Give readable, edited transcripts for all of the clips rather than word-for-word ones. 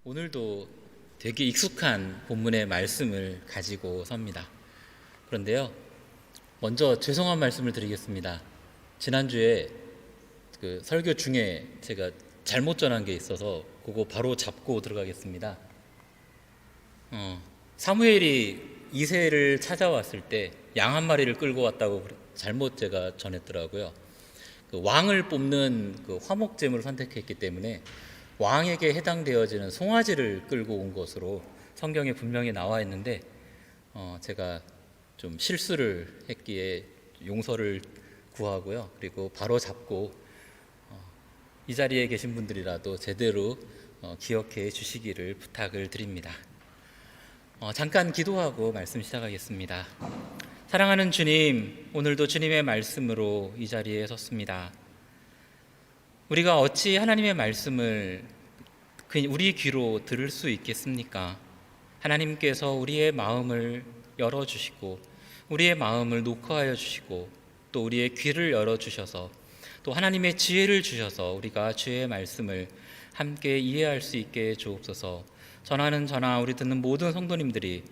오늘도 되게 익숙한 본문의 말씀을 가지고 섭니다. 그런데요, 먼저 죄송한 말씀을 드리겠습니다. 지난주에 그 설교 중에 제가 잘못 전한 게 있어서 그거 바로 잡고 들어가겠습니다. 사무엘이 이새를 찾아왔을 때 양 한 마리를 끌고 왔다고 잘못 제가 전했더라고요. 그 왕을 뽑는 그 화목제물을 선택했기 때문에 왕에게 해당되어지는 송아지를 끌고 온 것으로 성경에 분명히 나와 있는데 제가 좀 실수를 했기에 용서를 구하고요. 그리고 바로 잡고 이 자리에 계신 분들이라도 제대로 기억해 주시기를 부탁을 드립니다. 잠깐 기도하고 말씀 시작하겠습니다. 사랑하는 주님, 오늘도 주님의 말씀으로 이 자리에 섰습니다. 우리가 어찌 하나님의 말씀을 우리 귀로 들을 수 있겠습니까? 하나님께서 우리의 마음을 열어주시고 우리의 마음을 녹화하여 주시고 또 우리의 귀를 열어주셔서 또 하나님의 지혜를 주셔서 우리가 주의 말씀을 함께 이해할 수 있게 주옵소서. 전하는 저나 우리 듣는 모든 성도님들이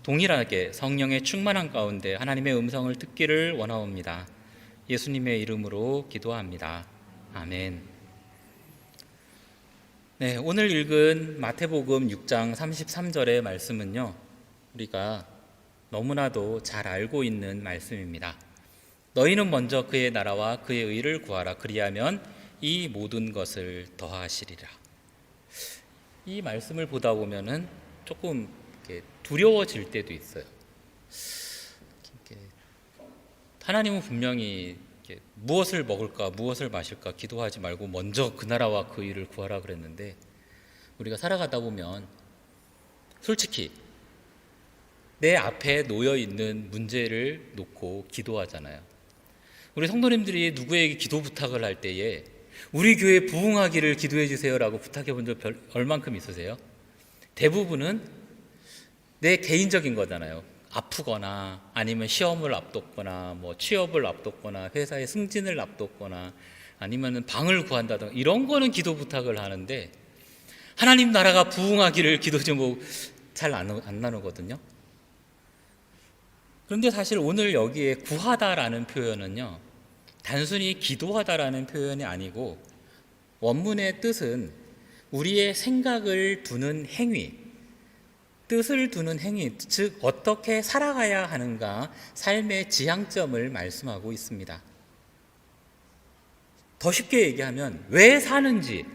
동일하게 성령의 충만한 가운데 하나님의 음성을 듣기를 원하옵니다. 예수님의 이름으로 기도합니다. 아멘. 네, 오늘 읽은 마태복음 6장 33절의 말씀은요, 우리가 너무나도 잘 알고 있는 말씀입니다. 너희는 먼저 그의 나라와 그의 의를 구하라. 그리하면 이 모든 것을 더하시리라. 이 말씀을 보다 보면은 조금 이렇게 두려워질 때도 있어요. 하나님은 분명히 무엇을 먹을까, 무엇을 마실까 기도하지 말고 먼저 그 나라와 그 일을 구하라 그랬는데, 우리가 살아가다 보면 솔직히 내 앞에 놓여 있는 문제를 놓고 기도하잖아요. 우리 성도님들이 누구에게 기도 부탁을 할 때에 우리 교회 부흥하기를 기도해 주세요라고 부탁해 본 적 얼만큼 있으세요? 대부분은 내 개인적인 거잖아요. 아프거나 아니면 시험을 앞뒀거나 뭐 취업을 앞뒀거나 회사의 승진을 앞뒀거나 아니면 방을 구한다든가 이런 거는 기도 부탁을 하는데, 하나님 나라가 부흥하기를 기도 좀 잘 안 나누거든요. 그런데 사실 오늘 여기에 구하다라는 표현은요, 단순히 기도하다라는 표현이 아니고 원문의 뜻은 우리의 생각을 두는 행위, 뜻을 두는 행위, 즉 어떻게 살아가야 하는가, 삶의 지향점을 말씀하고 있습니다. 더 쉽게 얘기하면 왜 사는지,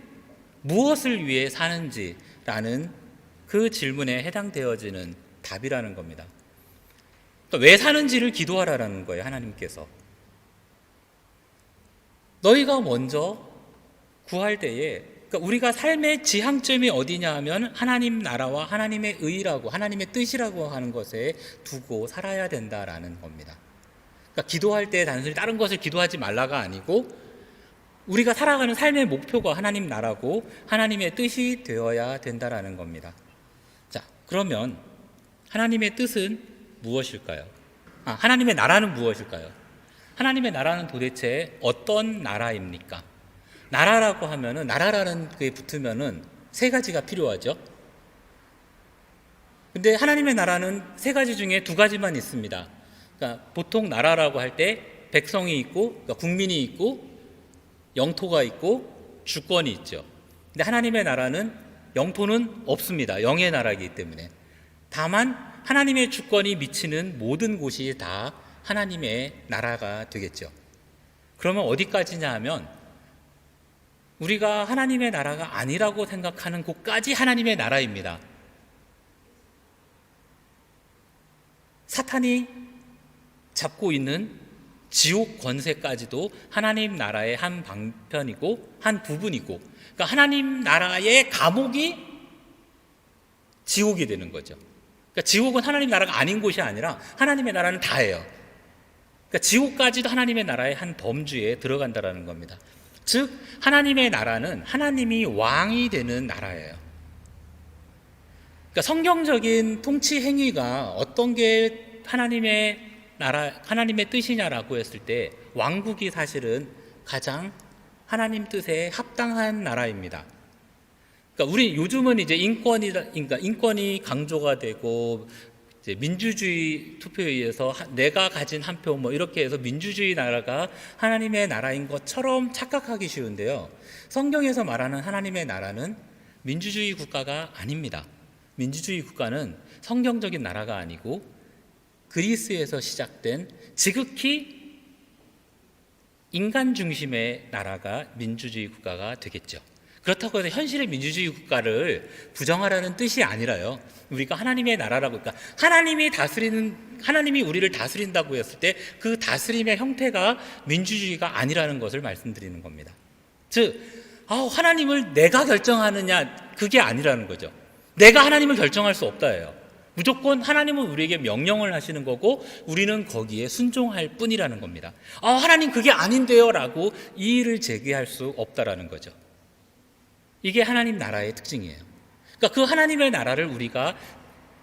무엇을 위해 사는지라는 그 질문에 해당되어지는 답이라는 겁니다. 그러니까 왜 사는지를 기도하라는 거예요. 하나님께서 너희가 먼저 구할 때에, 그러니까 우리가 삶의 지향점이 어디냐 하면 하나님 나라와 하나님의 의라고, 하나님의 뜻이라고 하는 것에 두고 살아야 된다라는 겁니다. 그러니까 기도할 때 단순히 다른 것을 기도하지 말라가 아니고 우리가 살아가는 삶의 목표가 하나님 나라고 하나님의 뜻이 되어야 된다라는 겁니다. 자, 그러면 하나님의 뜻은 무엇일까요? 하나님의 나라는 무엇일까요? 하나님의 나라는 도대체 어떤 나라입니까? 나라라고 하면은, 나라라는 게 붙으면은 세 가지가 필요하죠. 근데 하나님의 나라는 세 가지 중에 두 가지만 있습니다. 그러니까 보통 나라라고 할 때 백성이 있고, 그러니까 국민이 있고, 영토가 있고, 주권이 있죠. 근데 하나님의 나라는 영토는 없습니다. 영의 나라이기 때문에. 다만 하나님의 주권이 미치는 모든 곳이 다 하나님의 나라가 되겠죠. 그러면 어디까지냐 하면 우리가 하나님의 나라가 아니라고 생각하는 곳까지 하나님의 나라입니다. 사탄이 잡고 있는 지옥 권세까지도 하나님 나라의 한 방편이고 한 부분이고, 그러니까 하나님 나라의 감옥이 지옥이 되는 거죠. 그러니까 지옥은 하나님 나라가 아닌 곳이 아니라 하나님의 나라는 다예요. 그러니까 지옥까지도 하나님의 나라의 한 범주에 들어간다라는 겁니다. 즉 하나님의 나라는 하나님이 왕이 되는 나라예요. 그러니까 성경적인 통치 행위가 어떤 게 하나님의 나라, 하나님의 뜻이냐라고 했을 때 왕국이 사실은 가장 하나님 뜻에 합당한 나라입니다. 그러니까 우리 요즘은 이제 그러니까 인권이 강조가 되고 이제 민주주의 투표에 의해서 내가 가진 한 표 뭐 이렇게 해서 민주주의 나라가 하나님의 나라인 것처럼 착각하기 쉬운데요. 성경에서 말하는 하나님의 나라는 민주주의 국가가 아닙니다. 민주주의 국가는 성경적인 나라가 아니고 그리스에서 시작된 지극히 인간 중심의 나라가 민주주의 국가가 되겠죠. 그렇다고 해서 현실의 민주주의 국가를 부정하라는 뜻이 아니라요. 우리가 하나님의 나라라고, 그러니까 하나님이 우리를 다스린다고 했을 때 그 다스림의 형태가 민주주의가 아니라는 것을 말씀드리는 겁니다. 즉, 하나님을 내가 결정하느냐, 그게 아니라는 거죠. 내가 하나님을 결정할 수 없다예요. 무조건 하나님은 우리에게 명령을 하시는 거고 우리는 거기에 순종할 뿐이라는 겁니다. 하나님 그게 아닌데요 라고 이의를 제기할 수 없다라는 거죠. 이게 하나님 나라의 특징이에요. 그러니까 그 하나님의 나라를 우리가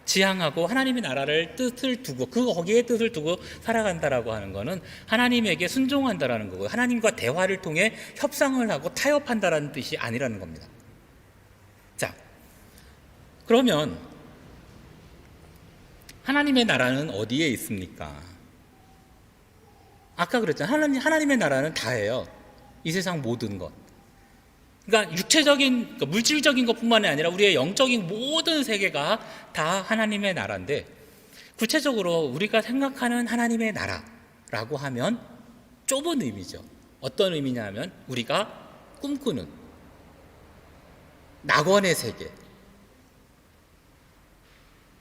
지향하고 하나님의 나라를 뜻을 두고 거기에 뜻을 두고 살아간다라고 하는 것은 하나님에게 순종한다라는 거고요. 하나님과 대화를 통해 협상을 하고 타협한다라는 뜻이 아니라는 겁니다. 자, 그러면 하나님의 나라는 어디에 있습니까? 아까 그랬잖아요. 하나님의 나라는 다예요. 이 세상 모든 것. 그러니까 그러니까 물질적인 것뿐만이 아니라 우리의 영적인 모든 세계가 다 하나님의 나라인데, 구체적으로 우리가 생각하는 하나님의 나라라고 하면 좁은 의미죠. 어떤 의미냐 하면 우리가 꿈꾸는 낙원의 세계.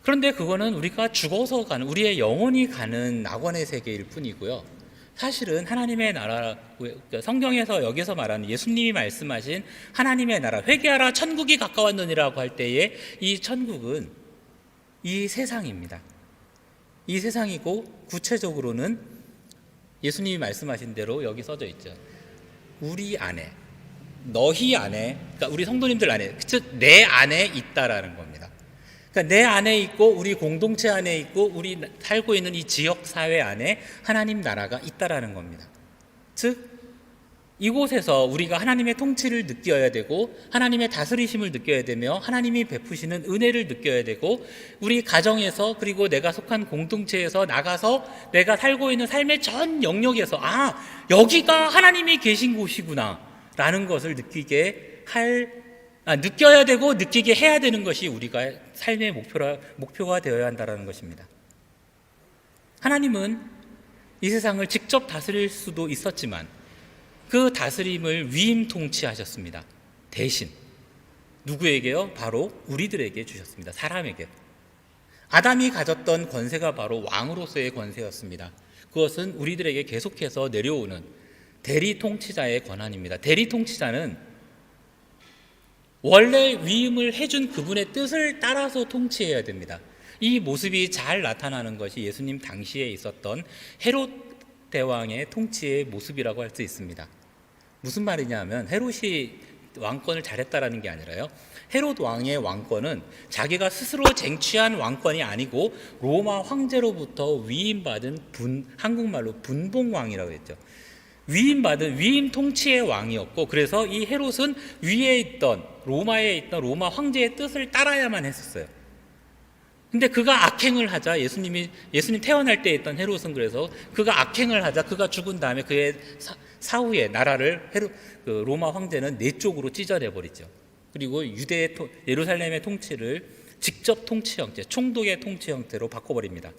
그런데 그거는 우리가 죽어서 가는, 우리의 영혼이 가는 낙원의 세계일 뿐이고요. 사실은 하나님의 나라, 성경에서 여기서 말하는 예수님이 말씀하신 하나님의 나라, 회개하라 천국이 가까웠느니라고 할 때에 이 천국은 이 세상입니다. 이 세상이고 구체적으로는 예수님이 말씀하신 대로 여기 써져 있죠. 우리 안에, 너희 안에, 그러니까 우리 성도님들 안에, 즉 내 안에 있다라는 겁니다. 그러니까 내 안에 있고 우리 공동체 안에 있고 우리 살고 있는 이 지역 사회 안에 하나님 나라가 있다라는 겁니다. 즉 이곳에서 우리가 하나님의 통치를 느껴야 되고 하나님의 다스리심을 느껴야 되며 하나님이 베푸시는 은혜를 느껴야 되고 우리 가정에서 그리고 내가 속한 공동체에서 나가서 내가 살고 있는 삶의 전 영역에서 여기가 하나님이 계신 곳이구나 라는 것을 느껴야 되고 느끼게 해야 되는 것이 우리가 삶의 목표가 되어야 한다는 것입니다. 하나님은 이 세상을 직접 다스릴 수도 있었지만 그 다스림을 위임 통치하셨습니다. 대신 누구에게요? 바로 우리들에게 주셨습니다. 사람에게. 아담이 가졌던 권세가 바로 왕으로서의 권세였습니다. 그것은 우리들에게 계속해서 내려오는 대리 통치자의 권한입니다. 대리 통치자는 원래 위임을 해준 그분의 뜻을 따라서 통치해야 됩니다. 이 모습이 잘 나타나는 것이 예수님 당시에 있었던 헤롯 대왕의 통치의 모습이라고 할 수 있습니다. 무슨 말이냐 하면 헤롯이 왕권을 잘했다라는 게 아니라요. 헤롯 왕의 왕권은 자기가 스스로 쟁취한 왕권이 아니고 로마 황제로부터 위임받은 한국말로 분봉왕이라고 했죠. 위임 통치의 왕이었고, 그래서 이 헤롯은 위에 있던 로마에 있던 로마 황제의 뜻을 따라야만 했었어요. 근데 그가 악행을 하자, 예수님 태어날 때 있던 헤롯은 그래서 그가 악행을 하자, 그가 죽은 다음에 그의 사후에 나라를 로마 황제는 네 쪽으로 찢어내버리죠. 그리고 예루살렘의 통치를 직접 통치 형태, 총독의 통치 형태로 바꿔버립니다.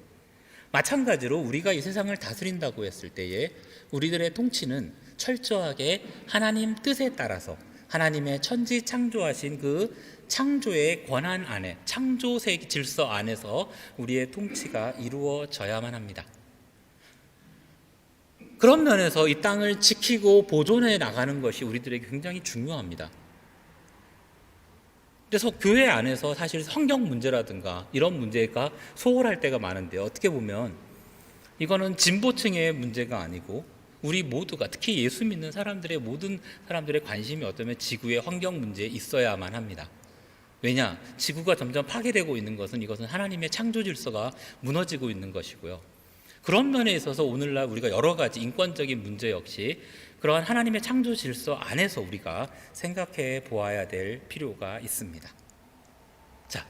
마찬가지로 우리가 이 세상을 다스린다고 했을 때에 우리들의 통치는 철저하게 하나님 뜻에 따라서 하나님의 천지 창조하신 그 창조의 권한 안에, 창조 질서 안에서 우리의 통치가 이루어져야만 합니다. 그런 면에서 이 땅을 지키고 보존해 나가는 것이 우리들에게 굉장히 중요합니다. 그래서 교회 안에서 사실 성경 문제라든가 이런 문제가 소홀할 때가 많은데, 어떻게 보면 이거는 진보층의 문제가 아니고 우리 모두가, 특히 예수 믿는 모든 사람들의 관심이 어쩌면 지구의 환경 문제에 있어야만 합니다. 왜냐? 지구가 점점 파괴되고 있는 것은 이것은 하나님의 창조 질서가 무너지고 있는 것이고요. 그런 면에 있어서 오늘날 우리가 여러 가지 인권적인 문제 역시 그러한 하나님의 창조 질서 안에서 우리가 생각해 보아야 될 필요가 있습니다. 자,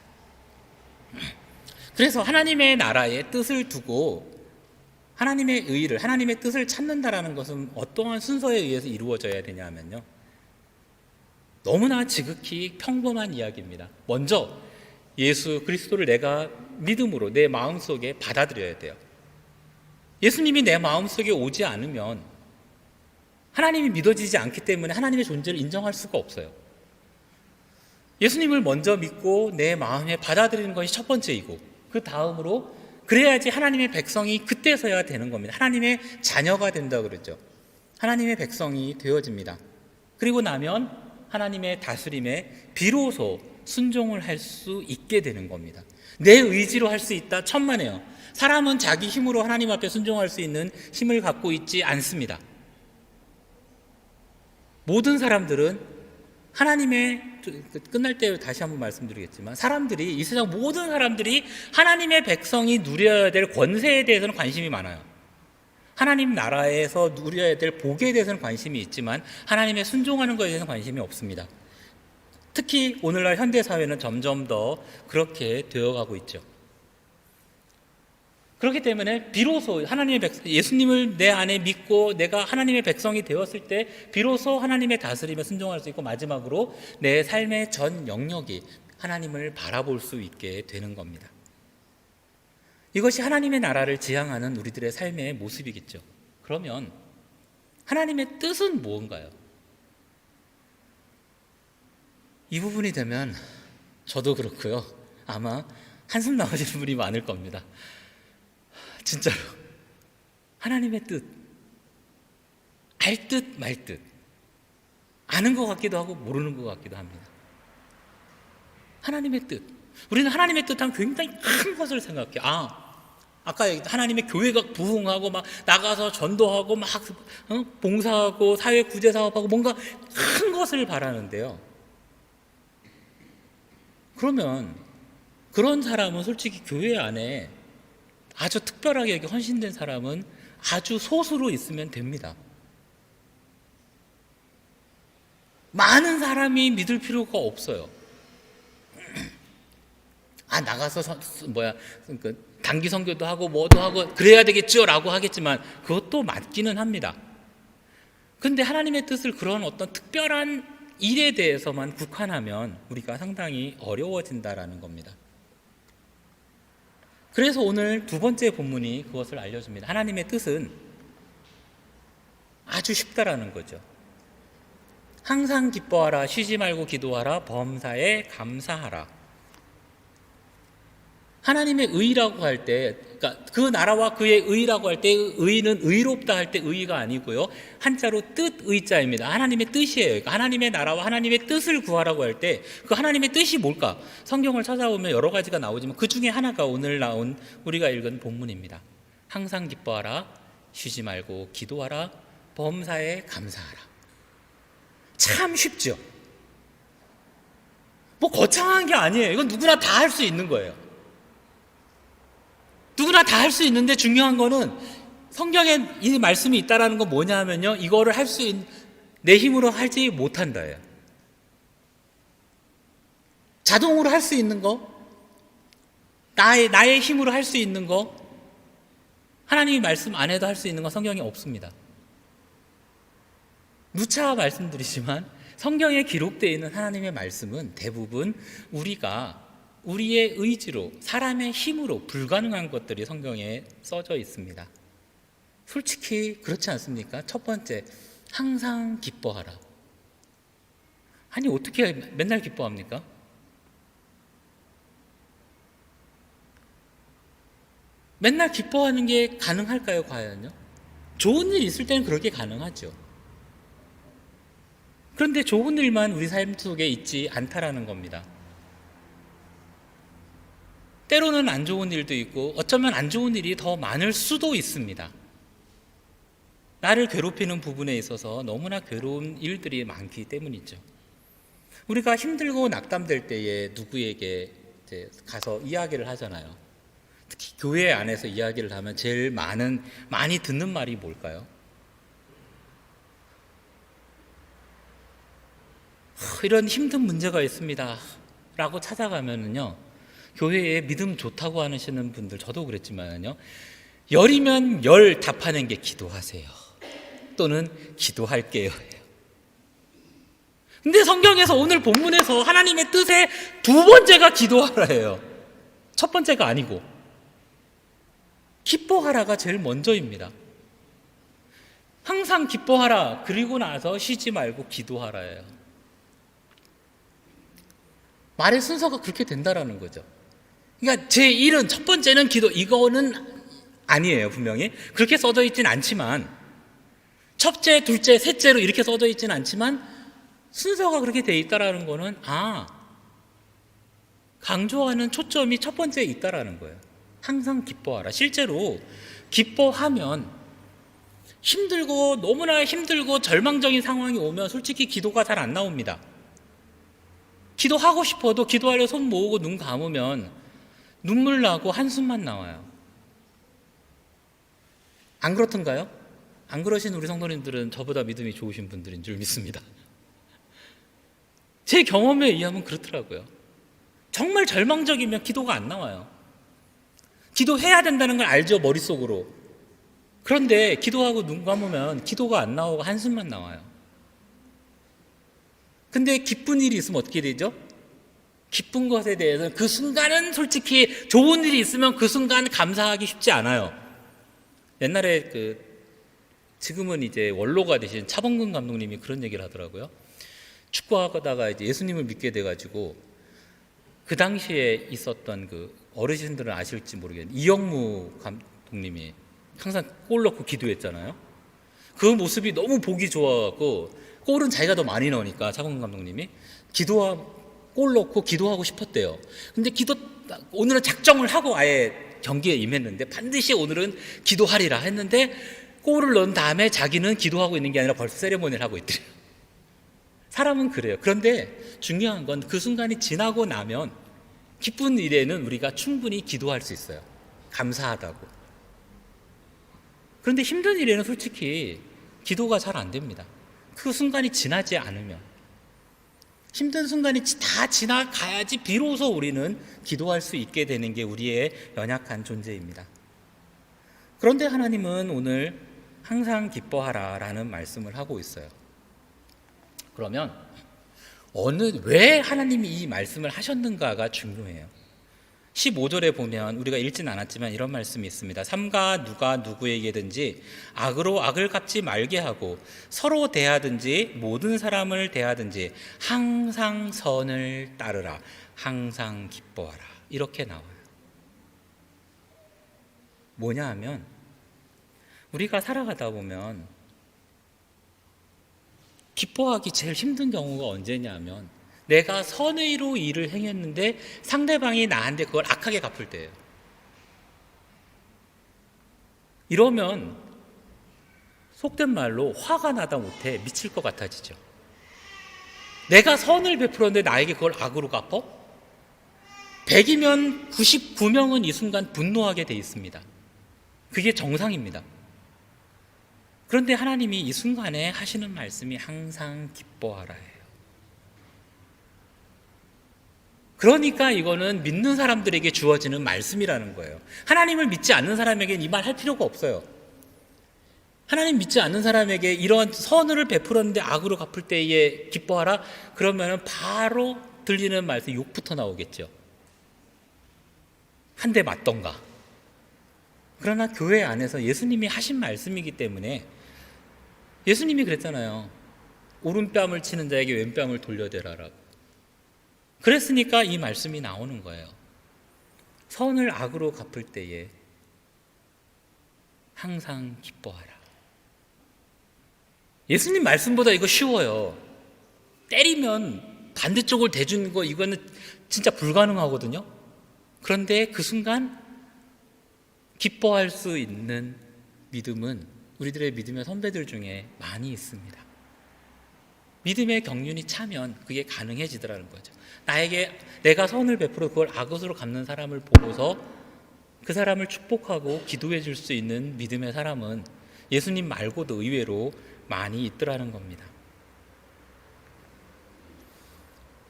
그래서 하나님의 나라의 뜻을 두고 하나님의 의를, 하나님의 뜻을 찾는다라는 것은 어떠한 순서에 의해서 이루어져야 되냐 하면요, 너무나 지극히 평범한 이야기입니다. 먼저 예수 그리스도를 내가 믿음으로 내 마음속에 받아들여야 돼요. 예수님이 내 마음속에 오지 않으면 하나님이 믿어지지 않기 때문에 하나님의 존재를 인정할 수가 없어요. 예수님을 먼저 믿고 내 마음에 받아들이는 것이 첫 번째이고, 그 다음으로 그래야지 하나님의 백성이 그때서야 되는 겁니다. 하나님의 자녀가 된다고 그랬죠. 하나님의 백성이 되어집니다. 그리고 나면 하나님의 다스림에 비로소 순종을 할 수 있게 되는 겁니다. 내 의지로 할 수 있다? 천만에요. 사람은 자기 힘으로 하나님 앞에 순종할 수 있는 힘을 갖고 있지 않습니다. 모든 사람들은 하나님의, 끝날 때 다시 한번 말씀드리겠지만, 사람들이, 이 세상 모든 사람들이 하나님의 백성이 누려야 될 권세에 대해서는 관심이 많아요. 하나님 나라에서 누려야 될 복에 대해서는 관심이 있지만 하나님의 순종하는 것에 대해서는 관심이 없습니다. 특히 오늘날 현대사회는 점점 더 그렇게 되어가고 있죠. 그렇기 때문에 비로소 하나님의 백성, 예수님을 내 안에 믿고 내가 하나님의 백성이 되었을 때 비로소 하나님의 다스림에 순종할 수 있고, 마지막으로 내 삶의 전 영역이 하나님을 바라볼 수 있게 되는 겁니다. 이것이 하나님의 나라를 지향하는 우리들의 삶의 모습이겠죠. 그러면 하나님의 뜻은 무언가요? 이 부분이 되면 저도 그렇고요, 아마 한숨 나오시는 분이 많을 겁니다. 진짜로 하나님의 뜻, 알 듯 말 듯, 아는 것 같기도 하고 모르는 것 같기도 합니다. 하나님의 뜻, 우리는 하나님의 뜻하면 굉장히 큰 것을 생각해요. 아까 하나님의 교회가 부흥하고 막 나가서 전도하고 막 봉사하고 사회 구제 사업하고 뭔가 큰 것을 바라는데요, 그러면 그런 사람은 솔직히 교회 안에 아주 특별하게 헌신된 사람은 아주 소수로 있으면 됩니다. 많은 사람이 믿을 필요가 없어요. 나가서 단기 선교도 하고 뭐도 하고 그래야 되겠죠 라고 하겠지만 그것도 맞기는 합니다. 그런데 하나님의 뜻을 그런 어떤 특별한 일에 대해서만 국한하면 우리가 상당히 어려워진다라는 겁니다. 그래서 오늘 두 번째 본문이 그것을 알려줍니다. 하나님의 뜻은 아주 쉽다라는 거죠. 항상 기뻐하라, 쉬지 말고 기도하라, 범사에 감사하라. 하나님의 의라고 할 때, 그러니까 그 나라와 그의 의라고 할 때, 의는 의롭다 할 때 의가 아니고요, 한자로 뜻 의자입니다. 하나님의 뜻이에요. 그러니까 하나님의 나라와 하나님의 뜻을 구하라고 할 때 그 하나님의 뜻이 뭘까? 성경을 찾아보면 여러 가지가 나오지만 그 중에 하나가 오늘 나온 우리가 읽은 본문입니다. 항상 기뻐하라, 쉬지 말고 기도하라, 범사에 감사하라. 참 쉽죠? 뭐 거창한 게 아니에요. 이건 누구나 다 할 수 있는 거예요. 누구나 다 할 수 있는데 중요한 거는 성경에 이 말씀이 있다라는 건 뭐냐 하면요, 이거를 할 수 있는, 내 힘으로 하지 못한다예요. 자동으로 할 수 있는 거, 나의 힘으로 할 수 있는 거, 하나님이 말씀 안에도 할 수 있는 거 성경에 없습니다. 누차 말씀드리지만 성경에 기록되어 있는 하나님의 말씀은 대부분 우리가 우리의 의지로, 사람의 힘으로 불가능한 것들이 성경에 써져 있습니다. 솔직히 그렇지 않습니까? 첫 번째, 항상 기뻐하라. 아니 어떻게 맨날 기뻐합니까? 맨날 기뻐하는 게 가능할까요, 과연요? 좋은 일 있을 때는 그렇게 가능하죠. 그런데 좋은 일만 우리 삶 속에 있지 않다라는 겁니다. 때로는 안 좋은 일도 있고 어쩌면 안 좋은 일이 더 많을 수도 있습니다. 나를 괴롭히는 부분에 있어서 너무나 괴로운 일들이 많기 때문이죠. 우리가 힘들고 낙담될 때에 누구에게 이제 가서 이야기를 하잖아요. 특히 교회 안에서 이야기를 하면 제일 많이 듣는 말이 뭘까요? 이런 힘든 문제가 있습니다 라고 찾아가면은요, 교회에 믿음 좋다고 하시는 분들, 저도 그랬지만요, 열이면 열 답하는 게 기도하세요 또는 기도할게요 예요. 근데 성경에서 오늘 본문에서 하나님의 뜻의 두 번째가 기도하라예요. 첫 번째가 아니고 기뻐하라가 제일 먼저입니다. 항상 기뻐하라, 그리고 나서 쉬지 말고 기도하라예요. 말의 순서가 그렇게 된다라는 거죠. 그러니까 제1은 첫 번째는 기도, 이거는 아니에요. 분명히 그렇게 써져 있진 않지만, 첫째, 둘째, 셋째로 이렇게 써져 있진 않지만 순서가 그렇게 돼 있다라는 거는 강조하는 초점이 첫 번째에 있다라는 거예요. 항상 기뻐하라. 실제로 기뻐하면 힘들고, 너무나 힘들고 절망적인 상황이 오면 솔직히 기도가 잘 안 나옵니다. 기도하고 싶어도 기도하려 손 모으고 눈 감으면 눈물 나고 한숨만 나와요. 안 그렇던가요? 안 그러신 우리 성도님들은 저보다 믿음이 좋으신 분들인 줄 믿습니다. 제 경험에 의하면 그렇더라고요. 정말 절망적이면 기도가 안 나와요. 기도해야 된다는 걸 알죠, 머릿속으로. 그런데 기도하고 눈 감으면 기도가 안 나오고 한숨만 나와요. 근데 기쁜 일이 있으면 어떻게 되죠? 기쁜 것에 대해서는 그 순간은 솔직히 좋은 일이 있으면 그 순간 감사하기 쉽지 않아요. 옛날에 지금은 이제 원로가 되신 차범근 감독님이 그런 얘기를 하더라고요. 축구하다가 이제 예수님을 믿게 돼가지고 그 당시에 있었던 어르신들은 아실지 모르겠는데 이영무 감독님이 항상 골 넣고 기도했잖아요. 그 모습이 너무 보기 좋아갖고, 골은 자기가 더 많이 넣으니까 차범근 감독님이 골 넣고 기도하고 싶었대요. 근데 오늘은 작정을 하고 아예 경기에 임했는데, 반드시 오늘은 기도하리라 했는데 골을 넣은 다음에 자기는 기도하고 있는 게 아니라 벌써 세레모니를 하고 있더래요. 사람은 그래요. 그런데 중요한 건 그 순간이 지나고 나면 기쁜 일에는 우리가 충분히 기도할 수 있어요. 감사하다고. 그런데 힘든 일에는 솔직히 기도가 잘 안 됩니다. 그 순간이 지나지 않으면. 힘든 순간이 다 지나가야지 비로소 우리는 기도할 수 있게 되는 게 우리의 연약한 존재입니다. 그런데 하나님은 오늘 항상 기뻐하라 라는 말씀을 하고 있어요. 그러면 왜 하나님이 이 말씀을 하셨는가가 중요해요. 15절에 보면 우리가 읽진 않았지만 이런 말씀이 있습니다. 삼가 누가 누구에게든지 악으로 악을 갚지 말게 하고 서로 대하든지 모든 사람을 대하든지 항상 선을 따르라. 항상 기뻐하라. 이렇게 나와요. 뭐냐 하면 우리가 살아가다 보면 기뻐하기 제일 힘든 경우가 언제냐 하면 내가 선의로 일을 행했는데 상대방이 나한테 그걸 악하게 갚을 때예요. 이러면 속된 말로 화가 나다 못해 미칠 것 같아지죠. 내가 선을 베풀었는데 나에게 그걸 악으로 갚어? 100이면 99명은 이 순간 분노하게 돼 있습니다. 그게 정상입니다. 그런데 하나님이 이 순간에 하시는 말씀이 항상 기뻐하라예요. 그러니까 이거는 믿는 사람들에게 주어지는 말씀이라는 거예요. 하나님을 믿지 않는 사람에게는 이 말 할 필요가 없어요. 하나님 믿지 않는 사람에게 이런 선을 베풀었는데 악으로 갚을 때에 기뻐하라? 그러면 바로 들리는 말씀, 욕부터 나오겠죠. 한 대 맞던가. 그러나 교회 안에서 예수님이 하신 말씀이기 때문에 예수님이 그랬잖아요. 오른뺨을 치는 자에게 왼뺨을 돌려대라라고. 그랬으니까 이 말씀이 나오는 거예요. 선을 악으로 갚을 때에 항상 기뻐하라. 예수님 말씀보다 이거 쉬워요. 때리면 반대쪽을 대주는 거, 이거는 진짜 불가능하거든요. 그런데 그 순간 기뻐할 수 있는 믿음은 우리들의 믿음의 선배들 중에 많이 있습니다. 믿음의 경륜이 차면 그게 가능해지더라는 거죠. 내가 선을 베풀어 그걸 악으로 갚는 사람을 보고서 그 사람을 축복하고 기도해 줄 수 있는 믿음의 사람은 예수님 말고도 의외로 많이 있더라는 겁니다.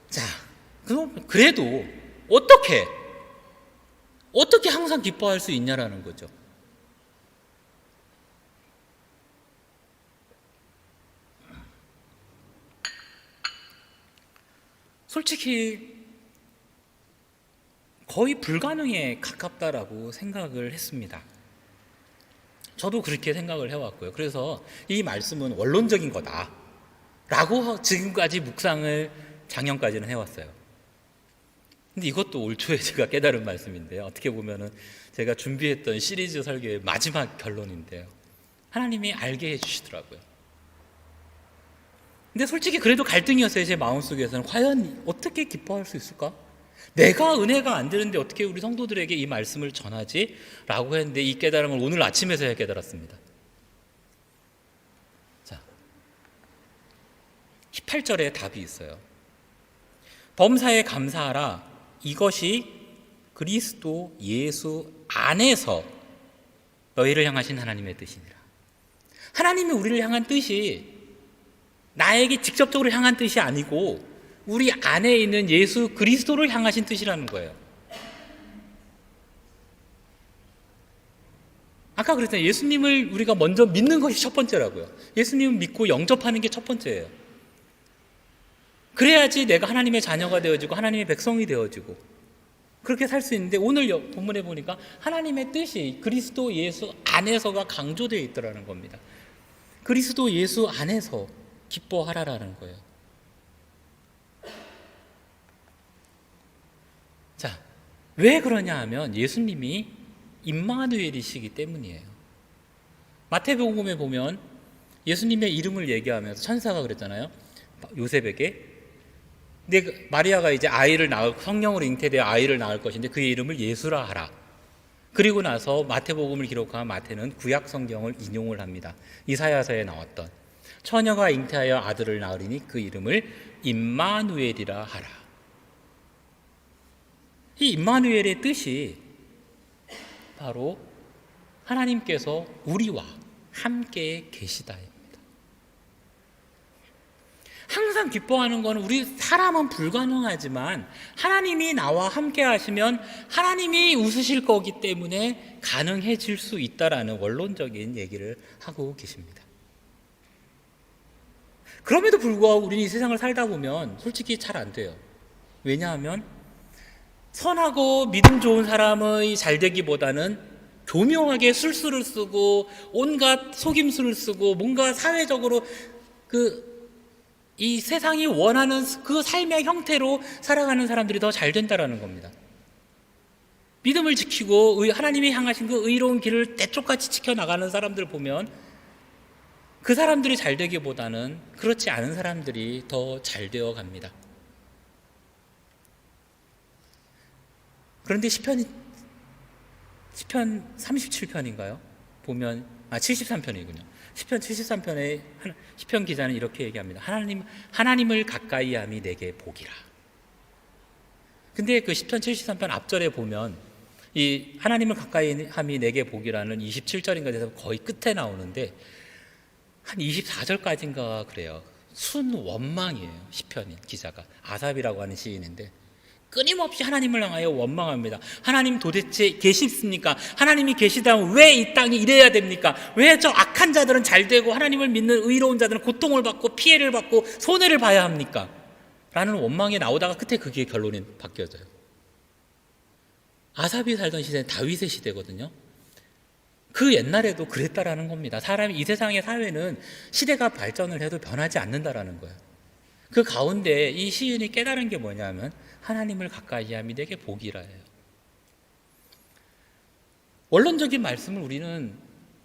자, 그럼 그래도 어떻게 항상 기뻐할 수 있냐라는 거죠. 솔직히 거의 불가능에 가깝다라고 생각을 했습니다. 저도 그렇게 생각을 해왔고요. 그래서 이 말씀은 원론적인 거다라고 지금까지 묵상을 작년까지는 해왔어요. 근데 이것도 올 초에 제가 깨달은 말씀인데요. 어떻게 보면은 제가 준비했던 시리즈 설교의 마지막 결론인데요. 하나님이 알게 해주시더라고요. 근데 솔직히 그래도 갈등이었어요. 제 마음속에서는 과연 어떻게 기뻐할 수 있을까? 내가 은혜가 안 되는데 어떻게 우리 성도들에게 이 말씀을 전하지? 라고 했는데 이 깨달음을 오늘 아침에서야 깨달았습니다. 자, 18절에 답이 있어요. 범사에 감사하라. 이것이 그리스도 예수 안에서 너희를 향하신 하나님의 뜻이니라. 하나님이 우리를 향한 뜻이 나에게 직접적으로 향한 뜻이 아니고 우리 안에 있는 예수 그리스도를 향하신 뜻이라는 거예요. 아까 그랬잖아요. 예수님을 우리가 먼저 믿는 것이 첫 번째라고요. 예수님을 믿고 영접하는 게 첫 번째예요. 그래야지 내가 하나님의 자녀가 되어지고 하나님의 백성이 되어지고 그렇게 살 수 있는데 오늘 본문에 보니까 하나님의 뜻이 그리스도 예수 안에서가 강조되어 있더라는 겁니다. 그리스도 예수 안에서 기뻐하라라는 거예요. 자, 왜 그러냐 하면 예수님이 임마누엘이시기 때문이에요. 마태복음에 보면 예수님의 이름을 얘기하면서 천사가 그랬잖아요. 요셉에게. 근데 마리아가 이제 성령으로 잉태되어 아이를 낳을 것인데 그의 이름을 예수라 하라. 그리고 나서 마태복음을 기록한 마태는 구약 성경을 인용을 합니다. 이사야서에 나왔던 처녀가 잉태하여 아들을 낳으리니 그 이름을 임마누엘이라 하라. 이 임마누엘의 뜻이 바로 하나님께서 우리와 함께 계시다입니다. 항상 기뻐하는 것은 우리 사람은 불가능하지만 하나님이 나와 함께 하시면 하나님이 웃으실 거기 때문에 가능해질 수 있다라는 원론적인 얘기를 하고 계십니다. 그럼에도 불구하고 우리는 이 세상을 살다 보면 솔직히 잘 안 돼요. 왜냐하면 선하고 믿음 좋은 사람의 잘되기보다는 교묘하게 술수를 쓰고 온갖 속임수를 쓰고 뭔가 사회적으로 이 세상이 원하는 그 삶의 형태로 살아가는 사람들이 더 잘 된다라는 겁니다. 믿음을 지키고 하나님이 향하신 그 의로운 길을 대쪽같이 지켜나가는 사람들 보면 그 사람들이 잘 되기보다는 그렇지 않은 사람들이 더 잘 되어 갑니다. 그런데 시편 37편인가요? 보면 73편이군요. 시편 73편에 시편 기자는 이렇게 얘기합니다. 하나님을 가까이함이 내게 복이라. 근데 그 시편 73편 앞절에 보면 이 하나님을 가까이함이 내게 복이라는 27절인가 돼서 거의 끝에 나오는데 한 24절까지인가 그래요. 순원망이에요. 시편 기자가 아삽이라고 하는 시인인데 끊임없이 하나님을 향하여 원망합니다. 하나님 도대체 계십니까? 하나님이 계시다면 왜 이 땅이 이래야 됩니까? 왜 저 악한 자들은 잘 되고 하나님을 믿는 의로운 자들은 고통을 받고 피해를 받고 손해를 봐야 합니까? 라는 원망이 나오다가 끝에 그게 결론이 바뀌어져요. 아삽이 살던 시대는 다윗의 시대거든요. 그 옛날에도 그랬다라는 겁니다. 이 세상의 사회는 시대가 발전을 해도 변하지 않는다라는 거예요. 그 가운데 이 시인이 깨달은 게 뭐냐면 하나님을 가까이함이 내게 복이라 해요. 원론적인 말씀을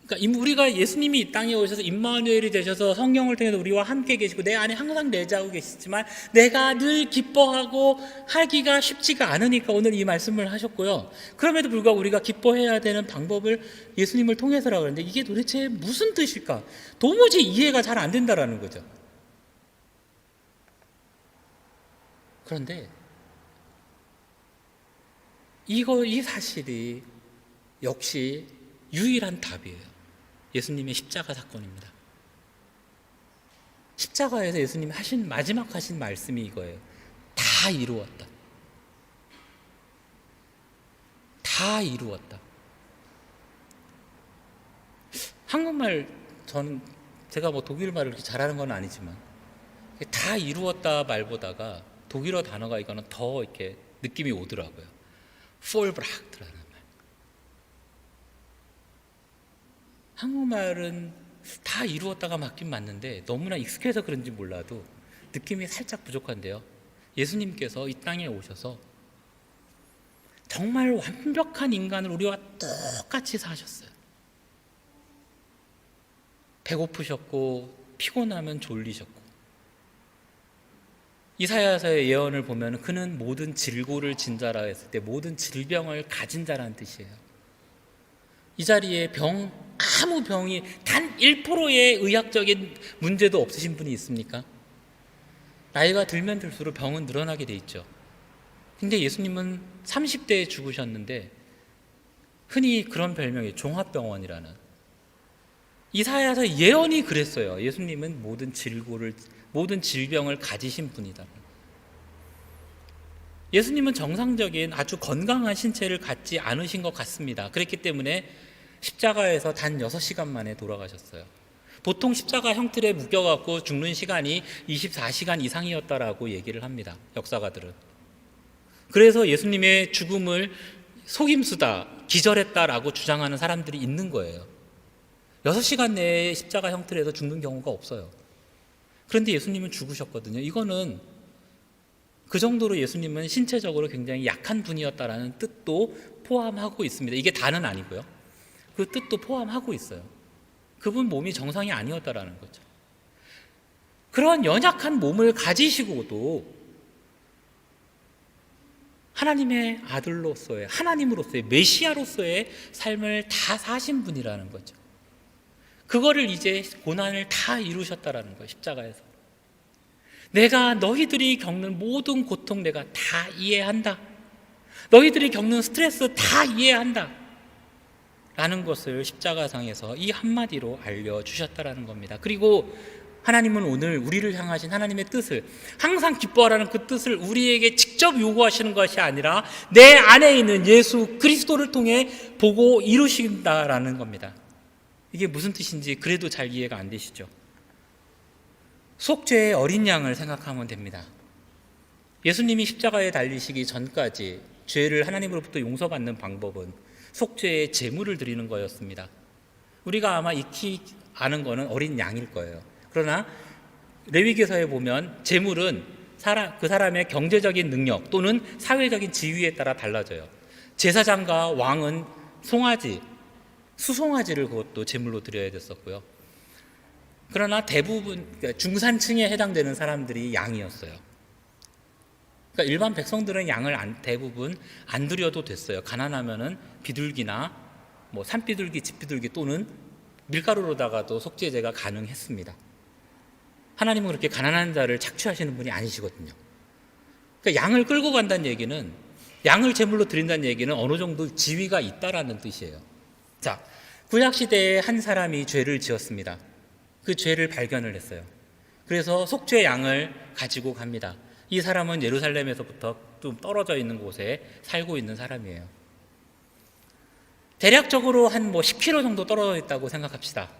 그러니까 우리가 예수님이 이 땅에 오셔서 임마누엘이 되셔서 성령을 통해서 우리와 함께 계시고 내 안에 항상 내재하고 계시지만 내가 늘 기뻐하고 하기가 쉽지가 않으니까 오늘 이 말씀을 하셨고요. 그럼에도 불구하고 우리가 기뻐해야 되는 방법을 예수님을 통해서라고 하는데 이게 도대체 무슨 뜻일까? 도무지 이해가 잘 안 된다라는 거죠. 그런데 이 사실이 역시 유일한 답이에요. 예수님의 십자가 사건입니다. 십자가에서 예수님이 마지막 하신 말씀이 이거예요. 다 이루었다. 다 이루었다. 한국말, 제가 뭐 독일말을 그렇게 잘하는 건 아니지만 다 이루었다 말보다가 독일어 단어가 이거는 더 이렇게 느낌이 오더라고요. vollbrach트라는 말. 한국말은 다 이루었다가 맞긴 맞는데 너무나 익숙해서 그런지 몰라도 느낌이 살짝 부족한데요. 예수님께서 이 땅에 오셔서 정말 완벽한 인간을 우리와 똑같이 사셨어요. 배고프셨고 피곤하면 졸리셨고, 이사야서의 예언을 보면 그는 모든 질고를 진 자라 했을 때 모든 질병을 가진 자라는 뜻이에요. 이 자리에 아무 병이 단 1%의 의학적인 문제도 없으신 분이 있습니까? 나이가 들면 들수록 병은 늘어나게 돼 있죠. 근데 예수님은 30대에 죽으셨는데 흔히 그런 별명이 종합병원이라는, 이사야서 예언이 그랬어요. 예수님은 모든 질병을 가지신 분이다. 예수님은 정상적인 아주 건강한 신체를 갖지 않으신 것 같습니다. 그렇기 때문에 십자가에서 단 6시간 만에 돌아가셨어요. 보통 십자가 형틀에 묶여갖고 죽는 시간이 24시간 이상이었다라고 얘기를 합니다. 역사가들은. 그래서 예수님의 죽음을 속임수다, 기절했다라고 주장하는 사람들이 있는 거예요. 6시간 내에 십자가 형틀에서 죽는 경우가 없어요. 그런데 예수님은 죽으셨거든요. 이거는 그 정도로 예수님은 신체적으로 굉장히 약한 분이었다라는 뜻도 포함하고 있습니다. 이게 다는 아니고요. 그 뜻도 포함하고 있어요. 그분 몸이 정상이 아니었다라는 거죠. 그런 연약한 몸을 가지시고도 하나님의 아들로서의, 하나님으로서의, 메시아로서의 삶을 다 사신 분이라는 거죠. 그거를 이제 고난을 다 이루셨다라는 거예요. 십자가에서. 내가 너희들이 겪는 모든 고통 내가 다 이해한다. 너희들이 겪는 스트레스 다 이해한다. 라는 것을 십자가상에서 이 한마디로 알려주셨다라는 겁니다. 그리고 하나님은 오늘 우리를 향하신 하나님의 뜻을, 항상 기뻐하라는 그 뜻을 우리에게 직접 요구하시는 것이 아니라 내 안에 있는 예수 그리스도를 통해 보고 이루신다라는 겁니다. 이게 무슨 뜻인지 그래도 잘 이해가 안 되시죠? 속죄의 어린 양을 생각하면 됩니다. 예수님이 십자가에 달리시기 전까지 죄를 하나님으로부터 용서받는 방법은 속죄의 제물을 드리는 거였습니다. 우리가 아마 익히 아는 거는 어린 양일 거예요. 그러나 레위기서에 보면 제물은 그 사람의 경제적인 능력 또는 사회적인 지위에 따라 달라져요. 제사장과 왕은 수송아지를 그것도 제물로 드려야 됐었고요. 그러나 대부분 중산층에 해당되는 사람들이 양이었어요. 그러니까 일반 백성들은 양을 대부분 안 드려도 됐어요. 가난하면은 비둘기나 뭐 산비둘기, 집비둘기 또는 밀가루로다가도 속죄제가 가능했습니다. 하나님은 그렇게 가난한 자를 착취하시는 분이 아니시거든요. 그러니까 양을 끌고 간다는 얘기는, 양을 제물로 드린다는 얘기는 어느 정도 지위가 있다라는 뜻이에요. 자, 구약시대에 한 사람이 죄를 지었습니다. 그 죄를 발견을 했어요. 그래서 속죄 양을 가지고 갑니다. 이 사람은 예루살렘에서부터 좀 떨어져 있는 곳에 살고 있는 사람이에요. 대략적으로 한 10km 정도 떨어져 있다고 생각합시다.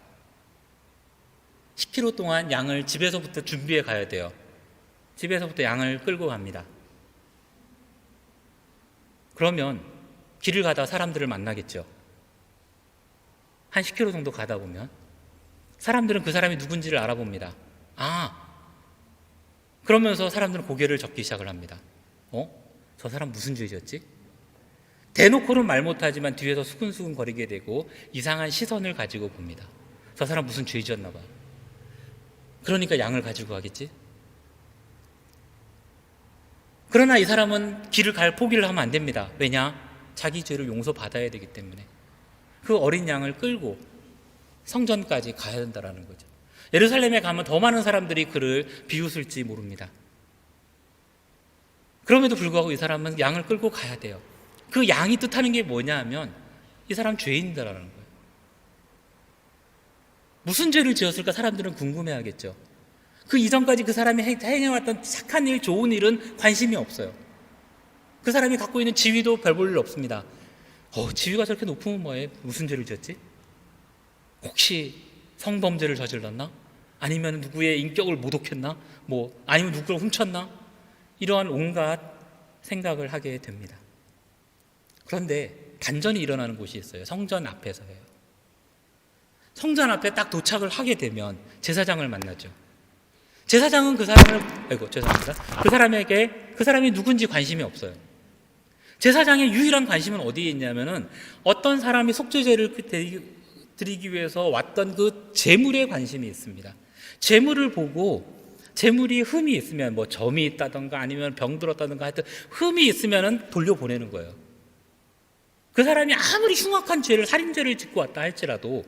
10km 동안 양을 집에서부터 준비해 가야 돼요. 집에서부터 양을 끌고 갑니다. 그러면 길을 가다 사람들을 만나겠죠. 한 10km 정도 가다 보면 사람들은 그 사람이 누군지를 알아봅니다. 그러면서 사람들은 고개를 젓기 시작을 합니다. 저 사람 무슨 죄 지었지? 대놓고는 말 못하지만 뒤에서 수근수근 거리게 되고 이상한 시선을 가지고 봅니다. 저 사람 무슨 죄 지었나 봐. 그러니까 양을 가지고 가겠지? 그러나 이 사람은 길을 갈 포기를 하면 안 됩니다. 왜냐? 자기 죄를 용서받아야 되기 때문에. 그 어린 양을 끌고 성전까지 가야 된다는 거죠. 예루살렘에 가면 더 많은 사람들이 그를 비웃을지 모릅니다. 그럼에도 불구하고 이 사람은 양을 끌고 가야 돼요. 그 양이 뜻하는 게 뭐냐 하면 이 사람 죄인이다라는 거예요. 무슨 죄를 지었을까 사람들은 궁금해하겠죠. 그 이전까지 그 사람이 행해왔던 착한 일, 좋은 일은 관심이 없어요. 그 사람이 갖고 있는 지위도 별 볼 일 없습니다. 지위가 저렇게 높으면 뭐해? 무슨 죄를 지었지? 혹시 성범죄를 저질렀나? 아니면 누구의 인격을 모독했나? 아니면 누구를 훔쳤나? 이러한 온갖 생각을 하게 됩니다. 그런데 반전이 일어나는 곳이 있어요. 성전 앞에서예요. 성전 앞에 딱 도착을 하게 되면 제사장을 만나죠. 제사장은 그 사람이 누군지 관심이 없어요. 제사장의 유일한 관심은 어디에 있냐면은 어떤 사람이 속죄제를 드리기 위해서 왔던 그 제물에 관심이 있습니다. 제물을 보고 제물이 흠이 있으면 점이 있다던가 아니면 병들었다던가 하여튼 흠이 있으면은 돌려보내는 거예요. 그 사람이 아무리 흉악한 죄를 살인죄를 짓고 왔다 할지라도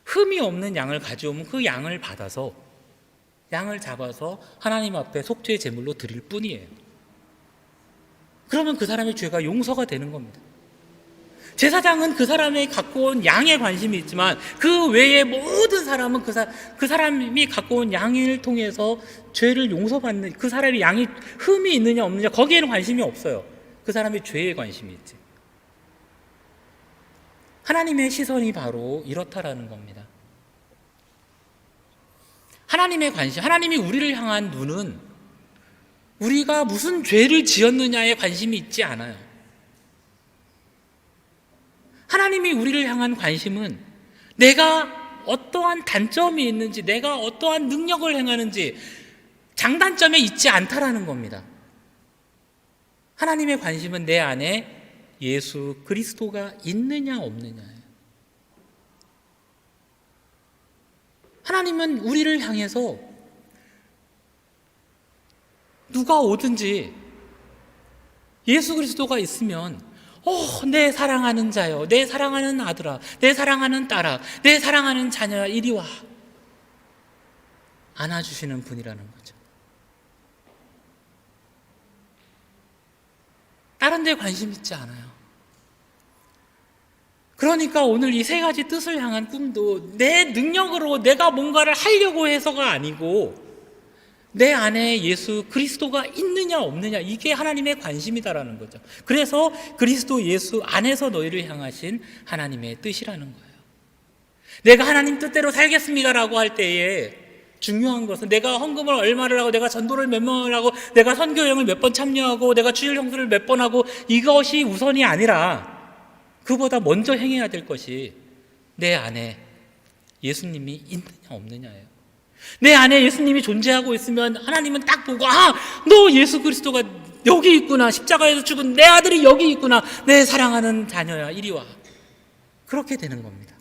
흠이 없는 양을 가져오면 그 양을 잡아서 하나님 앞에 속죄 제물로 드릴 뿐이에요. 그러면 그 사람의 죄가 용서가 되는 겁니다. 제사장은 그 사람이 갖고 온 양에 관심이 있지만 그 외의 모든 사람은 그 사람이 갖고 온 양을 통해서 죄를 용서받는, 그 사람의 양이 흠이 있느냐 없느냐 거기에는 관심이 없어요. 그 사람의 죄에 관심이 있지. 하나님의 시선이 바로 이렇다라는 겁니다. 하나님의 관심, 하나님이 우리를 향한 눈은 우리가 무슨 죄를 지었느냐에 관심이 있지 않아요. 하나님이 우리를 향한 관심은 내가 어떠한 단점이 있는지, 내가 어떠한 능력을 행하는지 장단점에 있지 않다라는 겁니다. 하나님의 관심은 내 안에 예수 그리스도가 있느냐 없느냐예요. 하나님은 우리를 향해서 누가 오든지 예수 그리스도가 있으면 내 사랑하는 자여, 내 사랑하는 아들아, 내 사랑하는 딸아, 내 사랑하는 자녀야 이리 와 안아주시는 분이라는 거죠. 다른 데 관심 있지 않아요. 그러니까 오늘 이 세 가지 뜻을 향한 꿈도 내 능력으로 내가 뭔가를 하려고 해서가 아니고 내 안에 예수 그리스도가 있느냐 없느냐 이게 하나님의 관심이다라는 거죠. 그래서 그리스도 예수 안에서 너희를 향하신 하나님의 뜻이라는 거예요. 내가 하나님 뜻대로 살겠습니다라고 할 때에 중요한 것은 내가 헌금을 얼마를 하고 내가 전도를 몇 번을 하고 내가 선교 여행을 몇 번 참여하고 내가 주일 성수를 몇 번 하고 이것이 우선이 아니라 그보다 먼저 행해야 될 것이 내 안에 예수님이 있느냐 없느냐예요. 내 안에 예수님이 존재하고 있으면 하나님은 딱 보고 너 예수 그리스도가 여기 있구나, 십자가에서 죽은 내 아들이 여기 있구나, 내 사랑하는 자녀야 이리 와, 그렇게 되는 겁니다.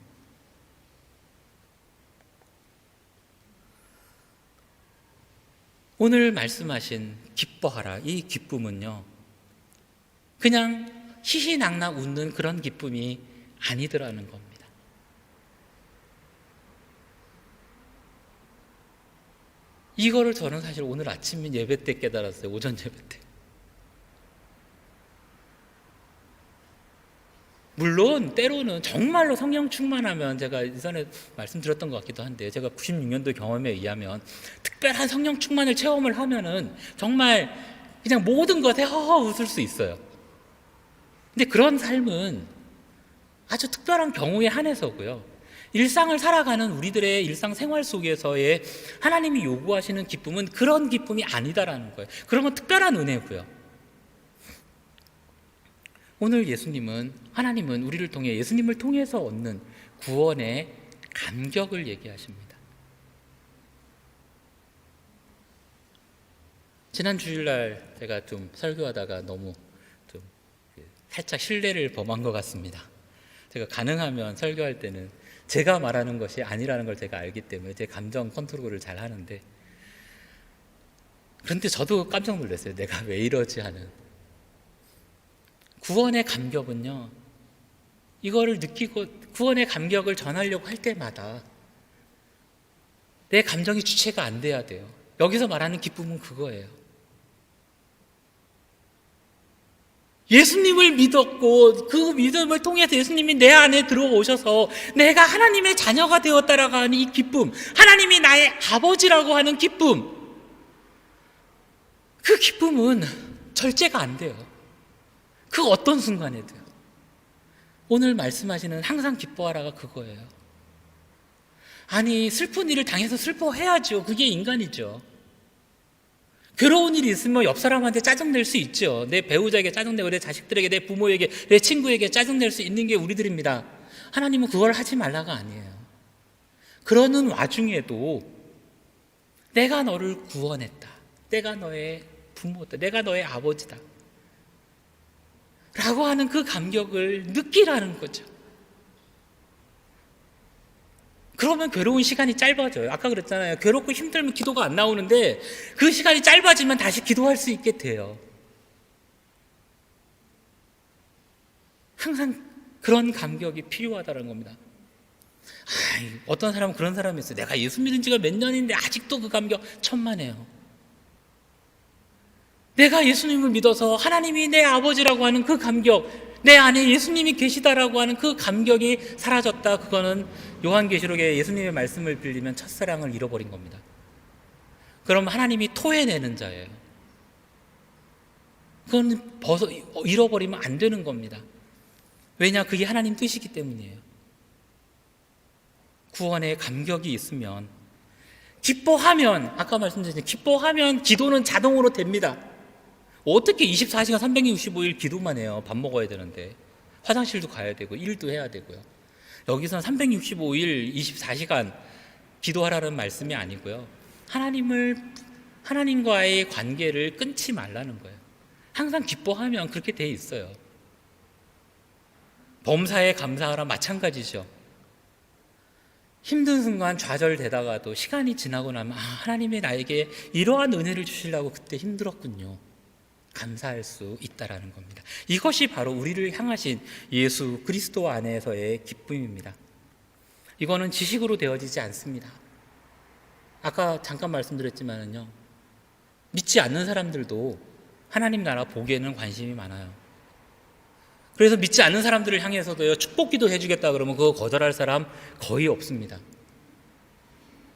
오늘 말씀하신 기뻐하라, 이 기쁨은요 그냥 희희낙낙 웃는 그런 기쁨이 아니더라는 겁니다. 이거를 저는 사실 오늘 아침 예배 때 깨달았어요. 오전 예배 때. 물론 때로는 정말로 성령 충만하면, 제가 이전에 말씀드렸던 것 같기도 한데, 제가 96년도 경험에 의하면 특별한 성령 충만을 체험을 하면은 정말 그냥 모든 것에 허허 웃을 수 있어요. 근데 그런 삶은 아주 특별한 경우에 한해서고요, 일상을 살아가는 우리들의 일상생활 속에서의 하나님이 요구하시는 기쁨은 그런 기쁨이 아니다라는 거예요. 그런 건 특별한 은혜고요. 오늘 하나님은 우리를 통해 예수님을 통해서 얻는 구원의 감격을 얘기하십니다. 지난 주일날 제가 좀 설교하다가 너무 좀 살짝 신뢰를 범한 것 같습니다. 제가 가능하면 설교할 때는 제가 말하는 것이 아니라는 걸 제가 알기 때문에 제 감정 컨트롤을 잘 하는데, 그런데 저도 깜짝 놀랐어요. 내가 왜 이러지 하는. 구원의 감격은요, 이거를 느끼고 구원의 감격을 전하려고 할 때마다 내 감정이 주체가 안 돼야 돼요. 여기서 말하는 기쁨은 그거예요. 예수님을 믿었고 그 믿음을 통해서 예수님이 내 안에 들어오셔서 내가 하나님의 자녀가 되었다라고 하는 이 기쁨, 하나님이 나의 아버지라고 하는 기쁨, 그 기쁨은 절제가 안 돼요. 그 어떤 순간에도요. 오늘 말씀하시는 항상 기뻐하라가 그거예요. 아니, 슬픈 일을 당해서 슬퍼해야죠. 그게 인간이죠. 괴로운 일이 있으면 옆 사람한테 짜증낼 수 있죠. 내 배우자에게 짜증내고 내 자식들에게, 내 부모에게, 내 친구에게 짜증낼 수 있는 게 우리들입니다. 하나님은 그걸 하지 말라가 아니에요. 그러는 와중에도 내가 너를 구원했다, 내가 너의 부모다, 내가 너의 아버지다 라고 하는 그 감격을 느끼라는 거죠. 그러면 괴로운 시간이 짧아져요. 아까 그랬잖아요. 괴롭고 힘들면 기도가 안 나오는데 그 시간이 짧아지면 다시 기도할 수 있게 돼요. 항상 그런 감격이 필요하다는 겁니다. 어떤 사람은 그런 사람이 있어요. 내가 예수 믿은 지가 몇 년인데 아직도 그 감격 천만에요. 내가 예수님을 믿어서 하나님이 내 아버지라고 하는 그 감격, 내 안에 예수님이 계시다라고 하는 그 감격이 사라졌다. 그거는 요한계시록에 예수님의 말씀을 빌리면 첫사랑을 잃어버린 겁니다. 그럼 하나님이 토해내는 자예요. 그건 잃어버리면 안 되는 겁니다. 왜냐? 그게 하나님 뜻이기 때문이에요. 구원의 감격이 있으면, 기뻐하면, 아까 말씀드린 기뻐하면 기도는 자동으로 됩니다. 어떻게 24시간 365일 기도만 해요? 밥 먹어야 되는데, 화장실도 가야 되고 일도 해야 되고요. 여기서는 365일 24시간 기도하라는 말씀이 아니고요, 하나님과의 관계를 끊지 말라는 거예요. 항상 기뻐하면 그렇게 돼 있어요. 범사에 감사하라 마찬가지죠. 힘든 순간 좌절되다가도 시간이 지나고 나면 하나님이 나에게 이러한 은혜를 주시려고 그때 힘들었군요, 감사할 수 있다라는 겁니다. 이것이 바로 우리를 향하신 예수 그리스도 안에서의 기쁨입니다. 이거는 지식으로 되어지지 않습니다. 아까 잠깐 말씀드렸지만은요, 믿지 않는 사람들도 하나님 나라 복에는 관심이 많아요. 그래서 믿지 않는 사람들을 향해서도요, 축복기도 해주겠다 그러면 그거 거절할 사람 거의 없습니다.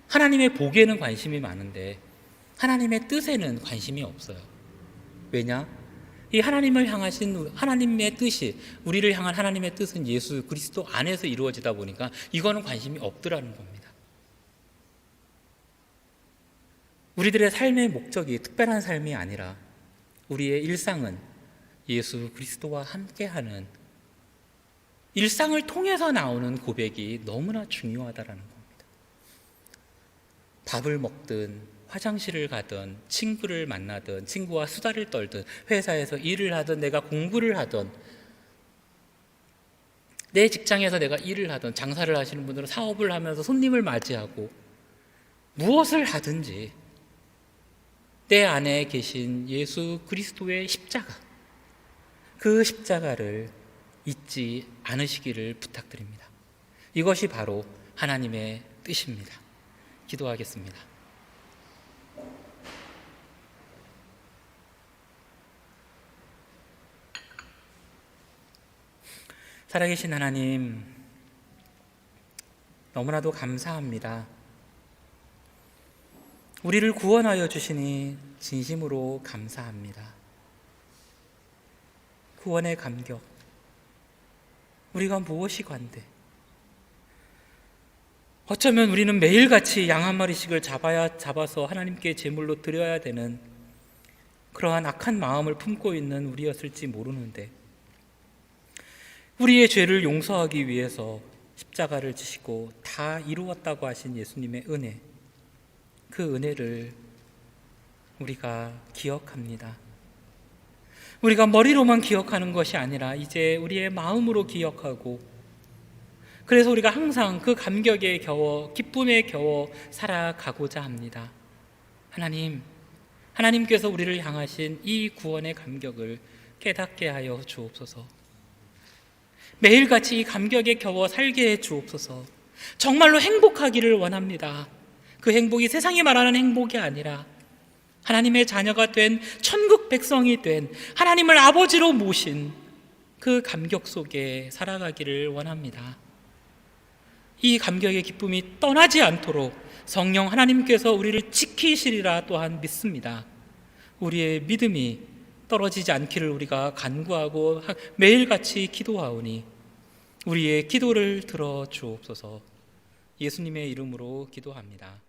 하나님의 복에는 관심이 많은데 하나님의 뜻에는 관심이 없어요. 왜냐? 이 하나님을 향하신 하나님의 뜻이, 우리를 향한 하나님의 뜻은 예수 그리스도 안에서 이루어지다 보니까 이거는 관심이 없더라는 겁니다. 우리들의 삶의 목적이 특별한 삶이 아니라 우리의 일상은 예수 그리스도와 함께하는, 일상을 통해서 나오는 고백이 너무나 중요하다는 겁니다. 밥을 먹든 화장실을 가든 친구를 만나든 친구와 수다를 떨든 회사에서 일을 하든 내가 공부를 하든 내 직장에서 내가 일을 하든, 장사를 하시는 분들은 사업을 하면서 손님을 맞이하고 무엇을 하든지 내 안에 계신 예수 그리스도의 십자가, 그 십자가를 잊지 않으시기를 부탁드립니다. 이것이 바로 하나님의 뜻입니다. 기도하겠습니다. 살아계신 하나님, 너무나도 감사합니다. 우리를 구원하여 주시니 진심으로 감사합니다. 구원의 감격, 우리가 무엇이 관대? 어쩌면 우리는 매일같이 양 한 마리씩을 잡아서 하나님께 제물로 드려야 되는 그러한 악한 마음을 품고 있는 우리였을지 모르는데, 우리의 죄를 용서하기 위해서 십자가를 지시고 다 이루었다고 하신 예수님의 은혜, 그 은혜를 우리가 기억합니다. 우리가 머리로만 기억하는 것이 아니라 이제 우리의 마음으로 기억하고, 그래서 우리가 항상 그 감격에 겨워, 기쁨에 겨워 살아가고자 합니다. 하나님께서 우리를 향하신 이 구원의 감격을 깨닫게 하여 주옵소서. 매일같이 이 감격에 겨워 살게 해 주옵소서. 정말로 행복하기를 원합니다. 그 행복이 세상이 말하는 행복이 아니라 하나님의 자녀가 된, 천국 백성이 된, 하나님을 아버지로 모신 그 감격 속에 살아가기를 원합니다. 이 감격의 기쁨이 떠나지 않도록 성령 하나님께서 우리를 지키시리라 또한 믿습니다. 우리의 믿음이 떨어지지 않기를 우리가 간구하고 매일같이 기도하오니 우리의 기도를 들어 주옵소서. 예수님의 이름으로 기도합니다.